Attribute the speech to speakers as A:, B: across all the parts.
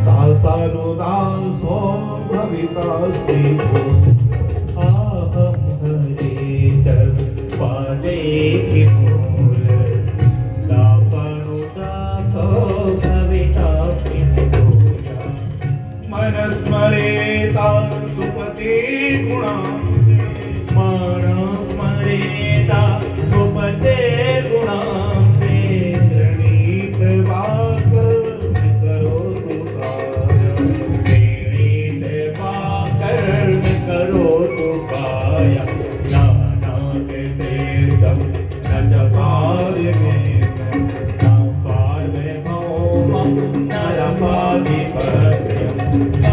A: दासानुदासो भवितास्ति
B: आहं हरेत पादे मूल दासानुदासो भवितास्ति
A: मनस्मरेता सुपते गुणा
B: स्मरेता सुपते गुणां ते
A: प्रणीत वाक करो
B: प्रणीत कर्म करो तु काय नानाद तीर्थं न च पार्यमेकं न पार्वभौमं न रपाधिपत्यं न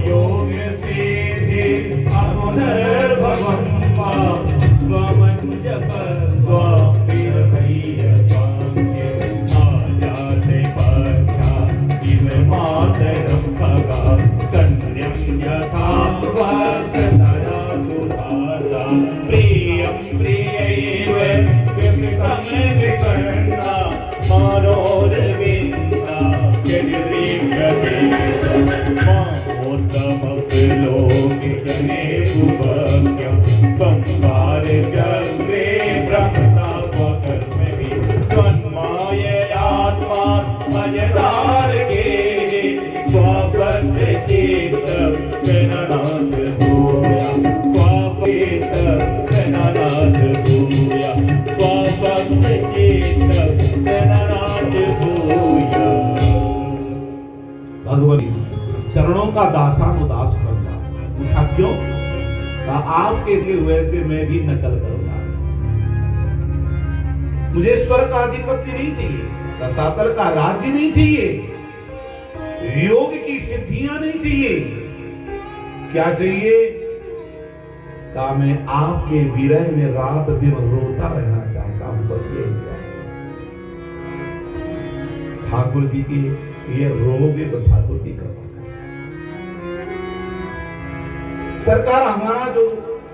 B: योगसिद्धि अपुनर्भवं वा त्वमञ्जप त्वाप्रियभैयवाक्ये आजाते पक्षा इव मातरं भगा कन्यं यथा वासतरा सुधासा प्रियं प्रियैव विकृतं विकर्णा मनोरविन्दा यदिरीक्ष्यते मामोत्तमफलोकितने सुभक्ष्यं संसारचक्रे ब्रह्मतापकर्मभिः त्वन्माययात्मा मयदार्गे स्वापत्यचित्त गणनाथ भूया स्वापचित्त गणनाथ भूया स्वापत्यचित्त गणनाथ भूया।
A: भगवती चरणों का दासानुदास बनना। पूछा क्यों? कहा आपके दिए हुए से मैं भी नकल करूंगा। मुझे स्वर्ग का आधिपत्य नहीं चाहिए, रसातल का राज्य नहीं चाहिए, योग की सिद्धियां नहीं चाहिए। क्या चाहिए? कहा मैं आपके विरह में रात दिन रोता रहना चाहता हूं, बस यही चाहिए। ठाकुर जी की ये रोगे तो ठाकुर जी कृपा करें। सरकार हमारा जो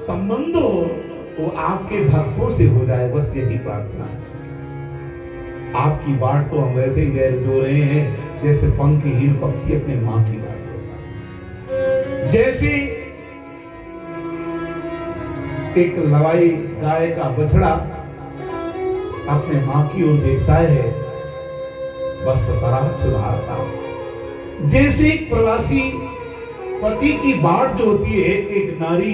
A: संबंध हो वो आपके भक्तों से हो जाए, बस यही प्रार्थना है। आपकी बाट तो हम वैसे ही जो रहे हैं जैसे पंखहीन पक्षी अपने मां की बाट होता है। जैसे एक लवाई गाय का बछड़ा अपने मां की ओर देखता है, बस तरह सुधारता है। जैसे एक प्रवासी पति की बाट जो होती है, एक नारी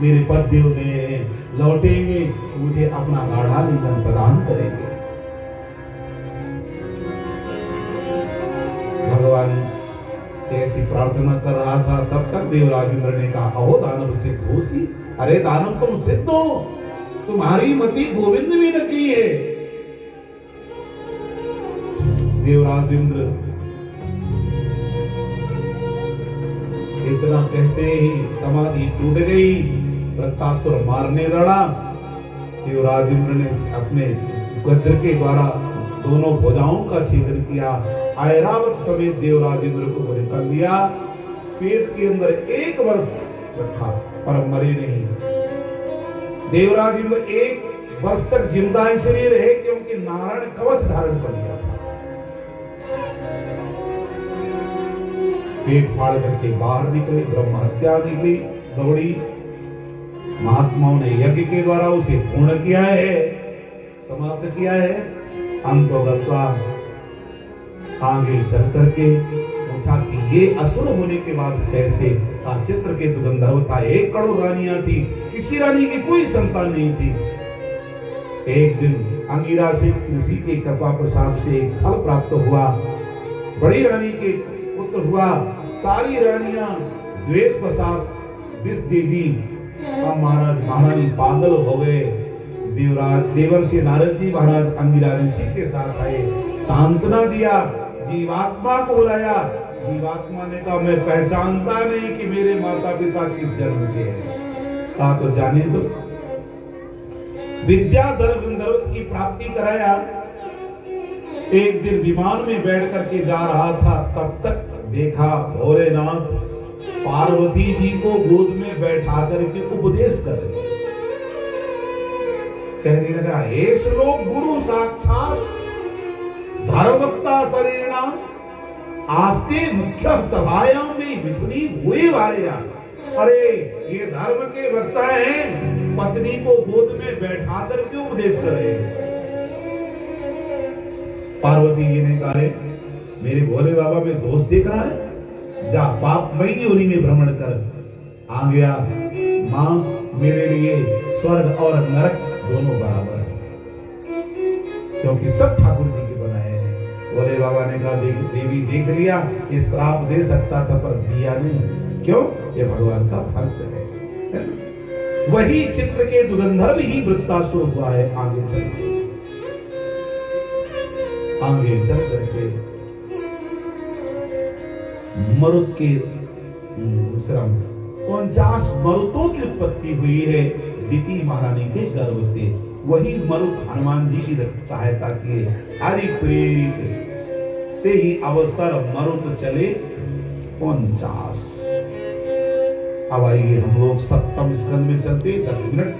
A: मेरे पति होंगे लौटेंगे मुझे अपना गाढ़ा लिंगन प्रदान करेंगे। भगवान ऐसी प्रार्थना कर रहा था, तब तक देवराज इंद्र ने कहा अहो दानव सिद्ध होसी। अरे दानव तुम सिद्ध हो, तुम्हारी मति गोविंद में लगी है। देवराज इंद्र इतना कहते ही समाधि टूट गई, वृत्तासुर मारने दौड़ा। देवराज इंद्र ने अपने गद्र के द्वारा दोनों भुजाओं का छेदन किया, ऐरावत समेत देवराज इंद्र को निकल दिया। पेट के अंदर 1 वर्ष रखा पर मरे नहीं। देवराज इंद्र 1 वर्ष तक जिंदा इसलिए रहे क्योंकि नारायण कवच धारण कर लिया था। पेट फाड़ करके बाहर निकले, ब्रह्म हत्या निकली दौड़ी। महात्माओं ने यज्ञ के द्वारा उसे पूर्ण किया है, समाप्त किया है। अंतोगत्वा आगे चल करके पूछा कि ये असुर होने के बाद कैसे? का चित्रकेतु गंधर्व था, 1 करोड़ रानियां थी, किसी रानी की कोई संतान नहीं थी। एक दिन अंगिरा से किसी के कृपा प्रसाद से फल प्राप्त हुआ, बड़ी रानी के पुत्र हुआ। सारी रानियां द्वेष प्रसाद विष दे दी। अब महाराज महारानी पागल हो गए। देवराज देवर्षि नारद जी महाराज अंगिरा ऋषि के साथ आए, सांत्वना दिया, जीवात्मा को बुलाया। जीवात्मा ने कहा मैं पहचानता नहीं कि मेरे माता पिता किस जन्म के हैं। कहा तो जाने दो। विद्याधर गंधर्व की प्राप्ति कराया। एक दिन विमान में बैठ करके जा रहा था, तब तक देखा भोलेनाथ पार्वती जी को गोद में बैठा करके उपदेश कर रहे। कहने लगा हे श्लोक गुरु साक्षात धर्मवक्ता शरीरना आस्ते मुख्य सभायां में मिथुनी हुए वाले। अरे ये धर्म के वक्ता हैं, पत्नी को गोद में बैठा कर क्यों उपदेश कर रहे हैं? पार्वती जी ने कहा, मेरे भोले बाबा में दोष देख रहा है, जा पापमयी योनि में भ्रमण कर आ गया। मां, मेरे लिए स्वर्ग और नरक दोनों बराबर है, क्योंकि सब ठाकुर जी के बनाए हैं। भोले बाबा ने कहा, देवी देख लिया, ये श्राप दे सकता था पर दिया नहीं। क्यों? ये भगवान का भक्त है ना? वही चित्र के दुगंधर्व ही वृत्तासुर हुआ है। आगे चल करके मरुत के 49 मरुतों की उत्पत्ति हुई है दिति महारानी के गर्भ से। वही मरुत हनुमान जी की सहायता किए। हरि प्रेरित ते ही अवसर मरुत चले 49। अब आइए हम लोग 7वें स्कंद में चलते। 10 मिनट